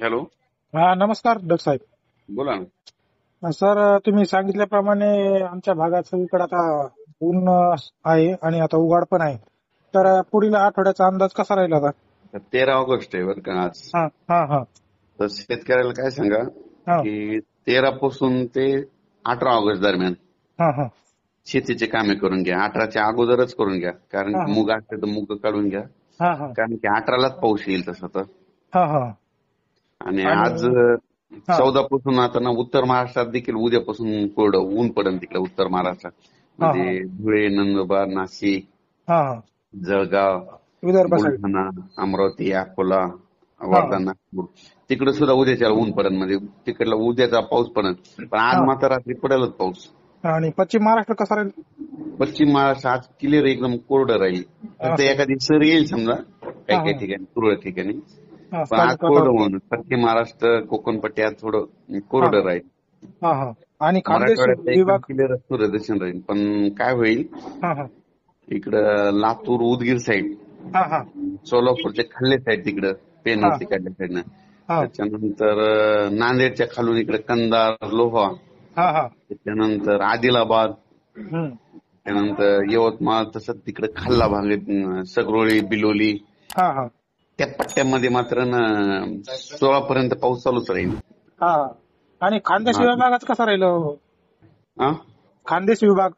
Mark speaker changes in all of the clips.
Speaker 1: Hello.
Speaker 2: हा, नमस्कार doctor साहेब.
Speaker 1: बोला ना.
Speaker 2: सर, तुम्ही सांगितल्याप्रमाणे आमच्या भागात सगळीकडे आता ऊन आहे आणि आता उघाड पण आहे. तर पुढील आठवड्याचा अंदाज कसा राहील आता?
Speaker 1: 13 ऑगस्ट आहे बरं का आज.
Speaker 2: हा हा हा
Speaker 1: तर शेतकऱ्याला काय सांगा
Speaker 2: हा
Speaker 1: की 13 पासून ते 18 ऑगस्ट दरम्यान
Speaker 2: हा हा
Speaker 1: शेतीचे कामे करून घ्या. 18च्या अगोदरच करून घ्या, कारण
Speaker 2: हा
Speaker 1: की मुग असते तर मुग काढून घ्या,
Speaker 2: हा हा
Speaker 1: कारण की 18लाच पाऊस येईल तसं तर.
Speaker 2: हा हा
Speaker 1: आणि
Speaker 2: आणि
Speaker 1: आज
Speaker 2: हा
Speaker 1: 14 पासून आता ना उत्तर महाराष्ट्रात देखील उद्यापासून कोरडं ऊन पडेल तिकडे उत्तर महाराष्ट्रात.
Speaker 2: हा हा
Speaker 1: म्हणजे धुळे, नंदुरबार, नाशिक,
Speaker 2: हा हा
Speaker 1: जळगाव,
Speaker 2: विदर्भ साईड.
Speaker 1: बुलढाणा, अमरावती, अकोला,
Speaker 2: हा
Speaker 1: वर्धा, नागपूर तिकडे सुद्धा उद्याच्या ऊन पडेल, म्हणजे तिकडला उद्याचा पाऊस पडेल. पण आज
Speaker 2: हा
Speaker 1: मात्र रात्री पडेलच पाऊस.
Speaker 2: आणि पश्चिम महाराष्ट्र कसा राहील?
Speaker 1: पश्चिम महाराष्ट्र आज क्लिअर एकदम कोरडं राहील. फक्त
Speaker 2: असं.
Speaker 1: एखादी सर येईल समजा काही
Speaker 2: हा
Speaker 1: काही
Speaker 2: हा
Speaker 1: ठिकाणी, तुरळक ठिकाणी.
Speaker 2: हा,
Speaker 1: पण आज
Speaker 2: स्थानिक
Speaker 1: कोरडं
Speaker 2: वातावरण.
Speaker 1: म्हणून पश्चिम महाराष्ट्र, कोकणपट्टी आज थोडं
Speaker 2: हा
Speaker 1: कोरडं राहील.
Speaker 2: हा हा आणि खानदेश
Speaker 1: मराठवाड्यात एकदम
Speaker 2: विभाग.
Speaker 1: क्लिअर सूर्यदर्शन राहील. पण काय होईल,
Speaker 2: हा हा
Speaker 1: इकडं लातूर, उदगीर साईड,
Speaker 2: हा हा
Speaker 1: सोलापूरचे खाल्ले साईड तिकडं, पेनर
Speaker 2: हा
Speaker 1: तिकडल्या साईडनं,
Speaker 2: हा
Speaker 1: त्याच्यानंतर नांदेडच्या खालून इकडे कंधार, लोहा,
Speaker 2: हा हा
Speaker 1: त्याच्यानंतर आदिलाबाद,
Speaker 2: हम्म
Speaker 1: त्यानंतर यवतमाळ, तसंच तिकडे खाल्ला भाग आहे, सगरोळी, बिलोली,
Speaker 2: हा हा
Speaker 1: त्या पट्ट्यामध्ये मात्र 16 पर्यंत पाऊस चालूच राहील.
Speaker 2: हा आणि खानदेश विभागात कसा राहील?
Speaker 1: हा?
Speaker 2: खानदेश विभाग.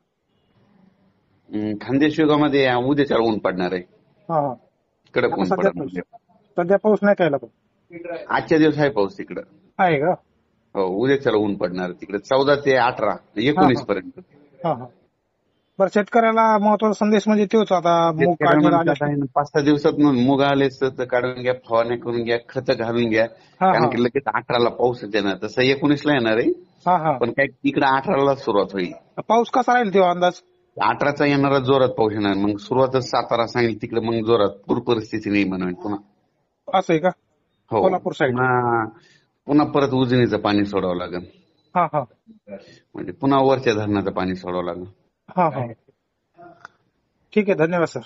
Speaker 1: खानदेश युगामध्ये उद्याच्या ऊन पडणार आहे,
Speaker 2: हा हा
Speaker 1: कडक
Speaker 2: आता
Speaker 1: ऊन
Speaker 2: सध्या
Speaker 1: पडणार आहे.
Speaker 2: सध्या पाऊस नाही कायला पण
Speaker 1: आजच्या दिवस आहे पाऊस तिकडं.
Speaker 2: आहे का?
Speaker 1: हो, उद्याच्याला ऊन पडणार आहे तिकडे 14 ते 18,
Speaker 2: हा
Speaker 1: 19
Speaker 2: हा
Speaker 1: पर्यंत.
Speaker 2: हा हा बरं, शेतकऱ्याला महत्वाचा संदेश म्हणजे तोच, आता मूग काढणीला आले असते.
Speaker 1: 5-6 दिवसात मुग आलेच तर काढून घ्या, फवारणी करून घ्या, खतं घालून घ्या,
Speaker 2: हा
Speaker 1: कारण
Speaker 2: हा
Speaker 1: की लगेच 18ला पाऊस येणार. तसं 19ला येणार आहे,
Speaker 2: हा हा
Speaker 1: पण काय तिकडे 18ला सुरुवात होईल.
Speaker 2: पाऊस कसा राहील तेव्हा अंदाज?
Speaker 1: 18चा येणारा जोरात पाऊस येणार. मग सुरुवातच सातारा सांगेल तिकडे, मग जोरात पूर परिस्थिती नाही म्हणून पुन्हा.
Speaker 2: असं आहे का?
Speaker 1: हो,
Speaker 2: कोल्हापूर साईड.
Speaker 1: पुन्हा पुन्हा परत उजनीचं पाणी सोडावं लागेल,
Speaker 2: हा हा
Speaker 1: म्हणजे पुन्हा वरच्या धरणाचं पाणी सोडावं लागेल.
Speaker 2: हा हा ठीक आहे, धन्यवाद सर.